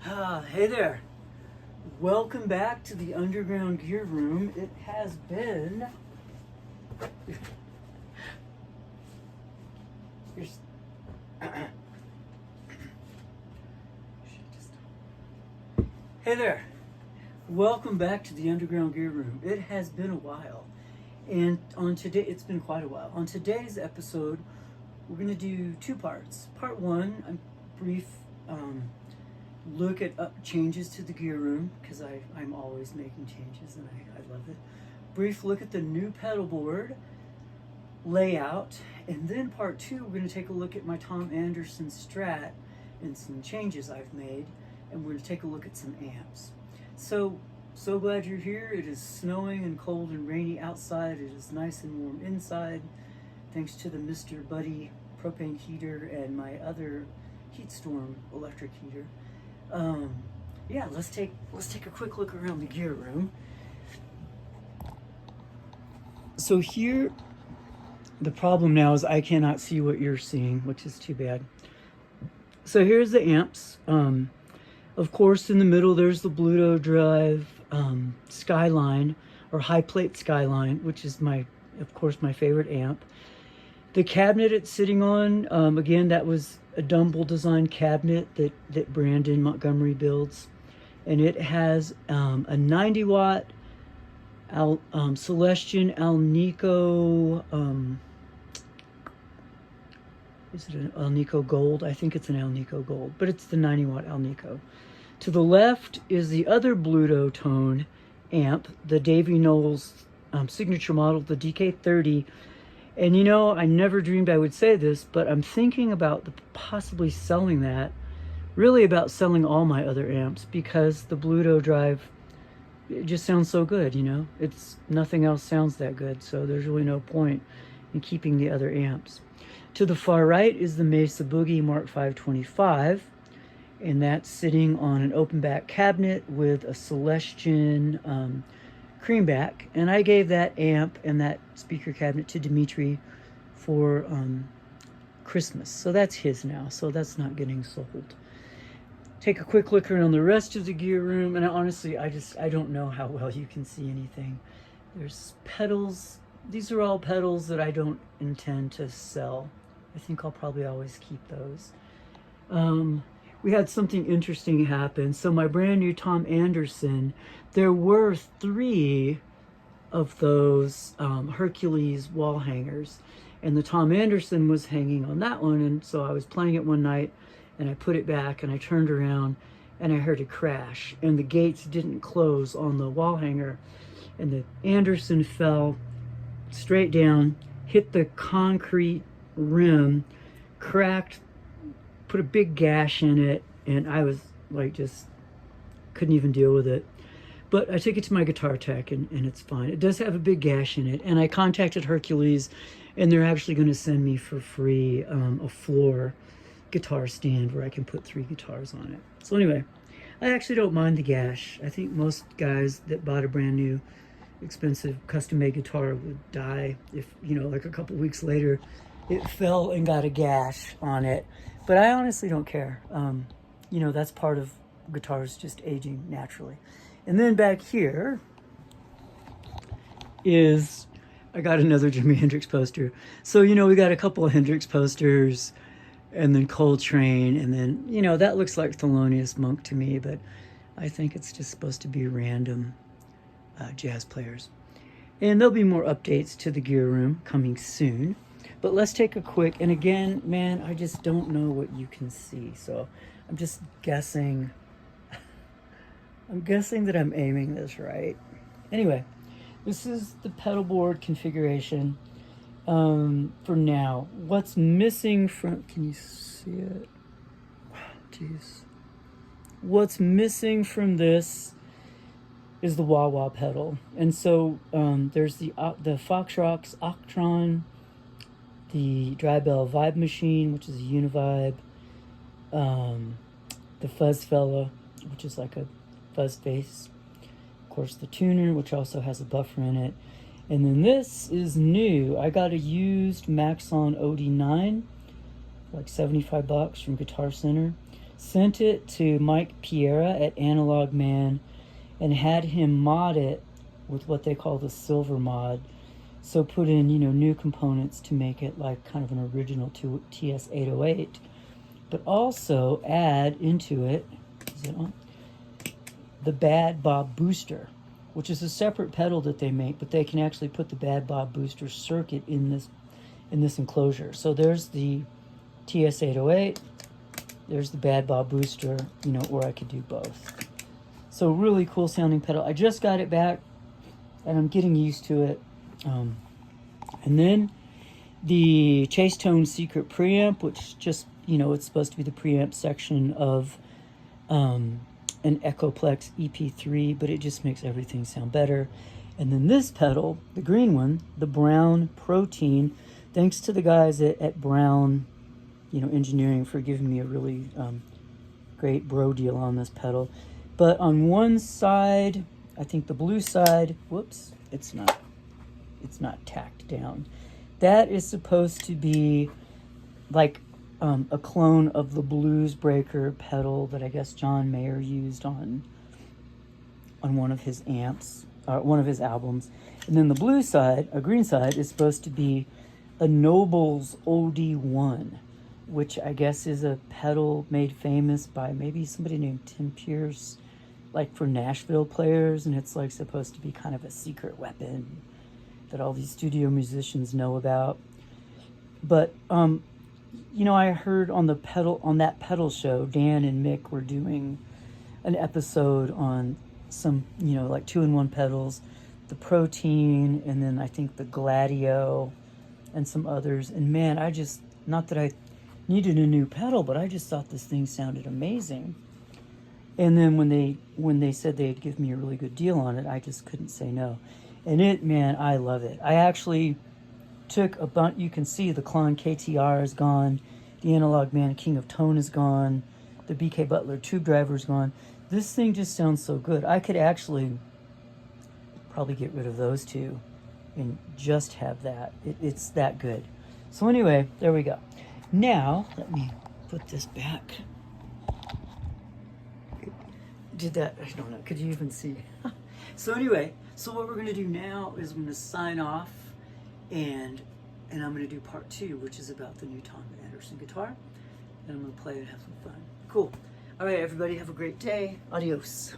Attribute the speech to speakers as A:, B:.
A: Hey there. Welcome back to the Underground Gear Room. It has been... Hey there. Welcome back to the Underground Gear Room. It has been a while. And it's been quite a while. On today's episode, we're going to do two parts. Part one, a brief look at changes to the gear room, because I'm always making changes and I love it. Brief look at the new pedal board layout, and then part two, we're going to take a look at my Tom Anderson Strat and some changes I've made, and we're going to take a look at some amps. So glad you're here. It is snowing and cold and rainy outside. It is nice and warm inside, thanks to the Mr. Buddy propane heater and my other HeatStorm electric heater. Yeah, let's take a quick look around the gear room. So here, the problem now is I cannot see what you're seeing, which is too bad. So here's the amps. Of course, in the middle there's the Bludotone Skyline, or High Plate Skyline, which is of course my favorite amp. The cabinet it's sitting on, again, that was a Dumble design cabinet that Brandon Montgomery builds, and it has a 90 watt Celestion Alnico, is it an Alnico Gold? I think it's an Alnico Gold, but it's the 90 watt Alnico. To the left is the other Bludotone amp, the Davy Knowles signature model, the DK30. And you know, I never dreamed I would say this, but I'm thinking about possibly selling that, really about selling all my other amps, because the Bluto drive, it just sounds so good, you know? Nothing else sounds that good, so there's really no point in keeping the other amps. To the far right is the Mesa Boogie Mark 525, and that's sitting on an open back cabinet with a Celestion Cream back, and I gave that amp and that speaker cabinet to Dimitri for Christmas, so that's his now, so that's not getting sold. Take a quick look around the rest of the gear room, and honestly, I don't know how well you can see anything. There's pedals. These are all pedals that I don't intend to sell. I think I'll probably always keep those. We had something interesting happen. So my brand new Tom Anderson, there were 3 of those Hercules wall hangers, and the Tom Anderson was hanging on that one, and so I was playing it one night and I put it back and I turned around and I heard a crash, and the gates didn't close on the wall hanger, and the Anderson fell straight down, hit the concrete rim, cracked, put a big gash in it, and I was like, just couldn't even deal with it. But I took it to my guitar tech, and it's fine. It does have a big gash in it, and I contacted Hercules, and they're actually going to send me for free a floor guitar stand where I can put 3 guitars on it. So anyway, I actually don't mind the gash. I think most guys that bought a brand new expensive custom-made guitar would die if, you know, like a couple weeks later it fell and got a gash on it. But I honestly don't care. You know, that's part of guitars just aging naturally. And then back here is, I got another Jimi Hendrix poster. So, you know, we got a couple of Hendrix posters, and then Coltrane, and then, you know, that looks like Thelonious Monk to me, but I think it's just supposed to be random jazz players. And there'll be more updates to the gear room coming soon. But let's take a quick, and again, man, I just don't know what you can see, so I'm just guessing. I'm guessing that I'm aiming this right. Anyway, this is the pedal board configuration for now. What's missing from, can you see it? Jeez. What's missing from this is the wah-wah pedal. And so there's the Foxrocks Octron, the Drybell Vibe Machine, which is a Univibe, the Fuzz Fella, which is like a fuzz bass, of course the tuner, which also has a buffer in it, and then this is new. I got a used Maxon OD9 for like $75 from Guitar Center. sent it to Mike Piera at Analog Man and had him mod it with what they call the silver mod. So put in, you know, new components to make it like kind of an original to TS-808, but also add into it, is it on? The Bad Bob Booster, which is a separate pedal that they make, but they can actually put the Bad Bob Booster circuit in this enclosure. So there's the TS-808, there's the Bad Bob Booster, you know, or I could do both. So really cool sounding pedal. I just got it back and I'm getting used to it. And then the Chase Tone Secret preamp, which just, you know, it's supposed to be the preamp section of an Echoplex EP3, but it just makes everything sound better. And then this pedal, the green one, the Browne Protein, thanks to the guys at Browne, you know, Engineering for giving me a really great bro deal on this pedal. But on one side, I think the blue side, whoops, it's not tacked down. That is supposed to be like a clone of the Blues Breaker pedal that I guess John Mayer used on one of his amps, one of his albums. And then the blue side, a green side, is supposed to be a Noble's OD1, which I guess is a pedal made famous by maybe somebody named Tim Pierce, like for Nashville players, and it's like supposed to be kind of a secret weapon that all these studio musicians know about. But you know, I heard on that pedal show, Dan and Mick were doing an episode on some, you know, like 2-in-1 pedals, the Protein, and then I think the Gladio and some others. And man, I just, not that I needed a new pedal, but I just thought this thing sounded amazing. And then when they said they'd give me a really good deal on it, I just couldn't say no. And it, man, I love it. I actually took a bunch. You can see the Klon KTR is gone. The Analog Man King of Tone is gone. The BK Butler Tube Driver is gone. This thing just sounds so good. I could actually probably get rid of those two and just have that. It's that good. So anyway, there we go. Now, let me put this back. Did that, I don't know, could you even see? So anyway, so what we're gonna do now is I'm gonna sign off and I'm gonna do part 2, which is about the new Tom Anderson guitar. And I'm gonna play it and have some fun. Cool. All right, everybody, have a great day. Adios.